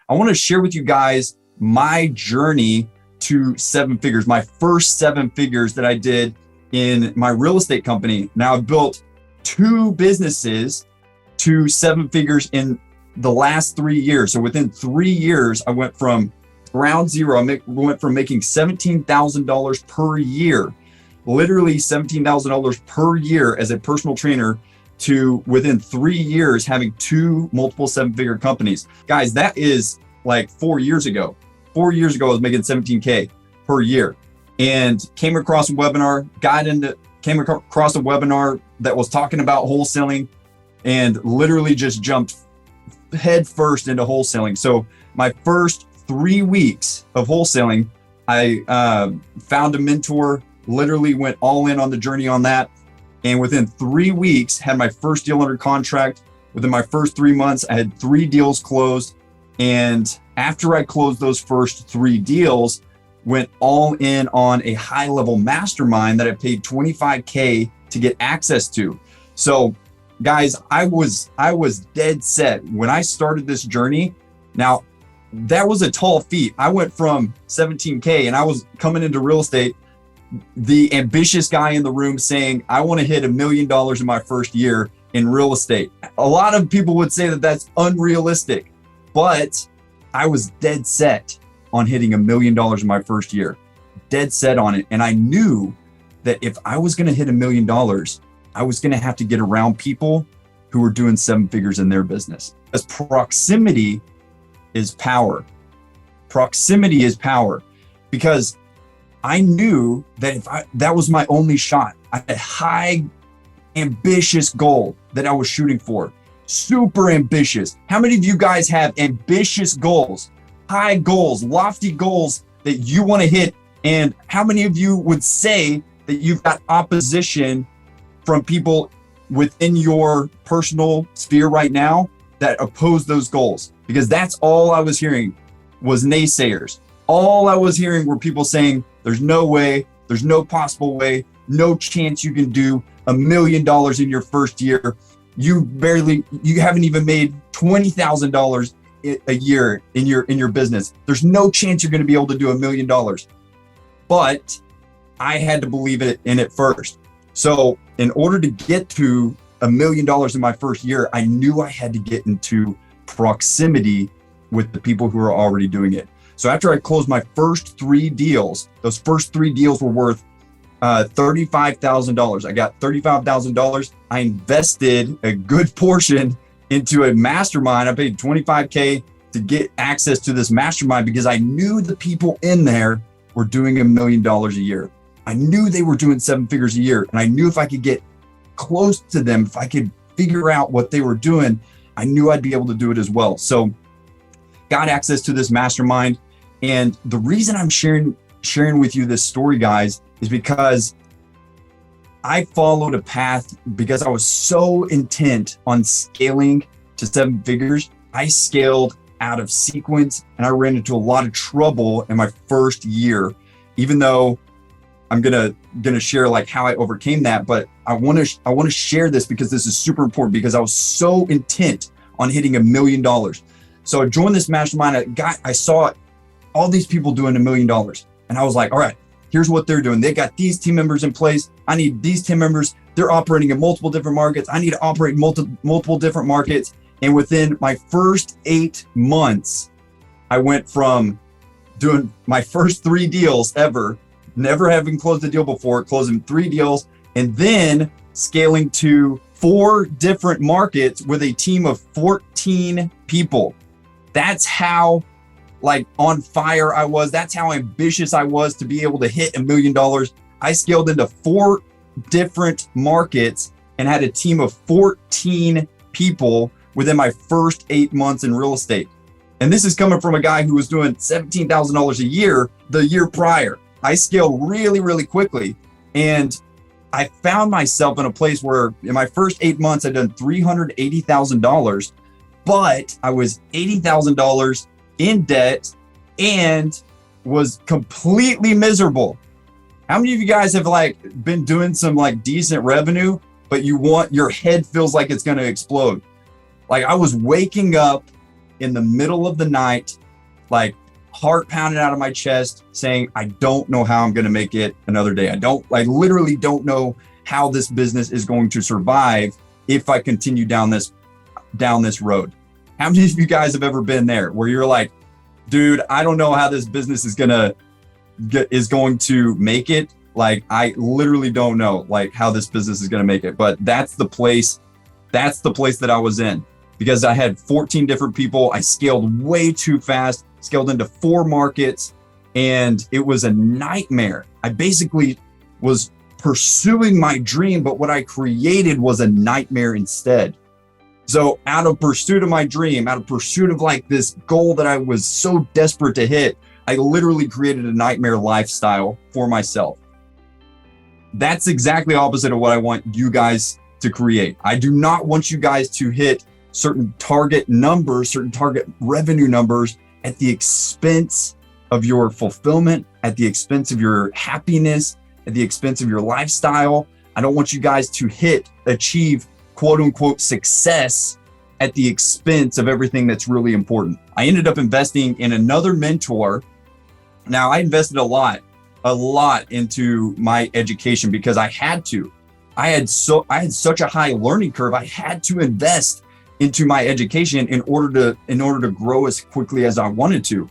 I want to share with you guys my journey to seven figures, my first seven figures that I did in my real estate company. Now I've built two businesses to seven figures in the last 3 years. So within 3 years, I went from ground zero. Went from making $17,000 per year, literally $17,000 per year as a personal trainer, to within 3 years having two multiple seven-figure companies. Guys, that is like 4 years ago. 4 years ago, I was making 17K per year, and came across a webinar that was talking about wholesaling, and literally just jumped head first into wholesaling. So my first 3 weeks of wholesaling, I found a mentor, literally went all in on the journey on that. And within 3 weeks, had my first deal under contract. Within my first 3 months, I had 3 deals closed. And after I closed those first 3 deals, went all in on a high level mastermind that I paid $25K to get access to. So guys, I was dead set when I started this journey. Now, that was a tall feat. I went from 17K and I was coming into real estate, the ambitious guy in the room saying, I want to hit $1 million in my first year in real estate. A lot of people would say that that's unrealistic, but I was dead set on hitting $1 million in my first year, dead set on it. And I knew that if I was going to hit $1 million, I was going to have to get around people who were doing seven figures in their business. Because proximity is power. Proximity is power. Because I knew that that was my only shot. I had a high, ambitious goal that I was shooting for. Super ambitious. How many of you guys have ambitious goals, high goals, lofty goals that you want to hit? And how many of you would say that you've got opposition from people within your personal sphere right now that oppose those goals? Because that's all I was hearing was naysayers. All I was hearing were people saying, there's no way, there's no possible way, no chance you can do $1 million in your first year. You haven't even made $20,000 a year in your business. There's no chance you're going to be able to do $1 million. But I had to believe in it first. So in order to get to $1 million in my first year, I knew I had to get into proximity with the people who are already doing it. So after I closed my first 3 deals, those first 3 deals were worth $35,000. I got $35,000. I invested a good portion into a mastermind. I paid $25K to get access to this mastermind because I knew the people in there were doing $1 million a year. I knew they were doing 7 figures a year. And I knew if I could get close to them, if I could figure out what they were doing, I knew I'd be able to do it as well. So got access to this mastermind. And the reason I'm sharing with you this story, guys, is because I followed a path because I was so intent on scaling to 7 figures. I scaled out of sequence and I ran into a lot of trouble in my first year, even though I'm gonna share like how I overcame that. But I want to share this because this is super important, because I was so intent on hitting $1 million. So I joined this mastermind. I saw all these people doing $1 million. And I was like, all right, here's what they're doing. They got these team members in place. I need these team members. They're operating in multiple different markets. I need to operate in multiple different markets. And within my first 8 months, I went from doing my first 3 deals ever, never having closed a deal before, closing 3 deals, and then scaling to 4 different markets with a team of 14 people. That's how on fire I was. That's how ambitious I was to be able to hit $1 million. I scaled into 4 different markets and had a team of 14 people within my first 8 months in real estate. And this is coming from a guy who was doing $17,000 a year the year prior. I scaled really, really quickly. And I found myself in a place where in my first 8 months, I'd done $380,000, but I was $80,000 in debt and was completely miserable. How many of you guys have been doing some decent revenue, but your head feels like it's going to explode? I was waking up in the middle of the night, like heart pounding out of my chest, saying, I don't know how I'm going to make it another day. I literally don't know how this business is going to survive if I continue down this road. How many of you guys have ever been there where you're like, dude, I don't know how this business is going to make it. Like, I literally don't know like how this business is going to make it. But that's the place that I was in, because I had 14 different people. I scaled way too fast, scaled into 4 markets, and it was a nightmare. I basically was pursuing my dream, but what I created was a nightmare instead. So out of pursuit of my dream, out of pursuit of like this goal that I was so desperate to hit, I literally created a nightmare lifestyle for myself. That's exactly opposite of what I want you guys to create. I do not want you guys to hit certain target numbers, certain target revenue numbers at the expense of your fulfillment, at the expense of your happiness, at the expense of your lifestyle. I don't want you guys to achieve quote unquote success at the expense of everything that's really important. I ended up investing in another mentor. Now, I invested a lot into my education because I had to. I had such a high learning curve. I had to invest into my education in order to grow as quickly as I wanted to.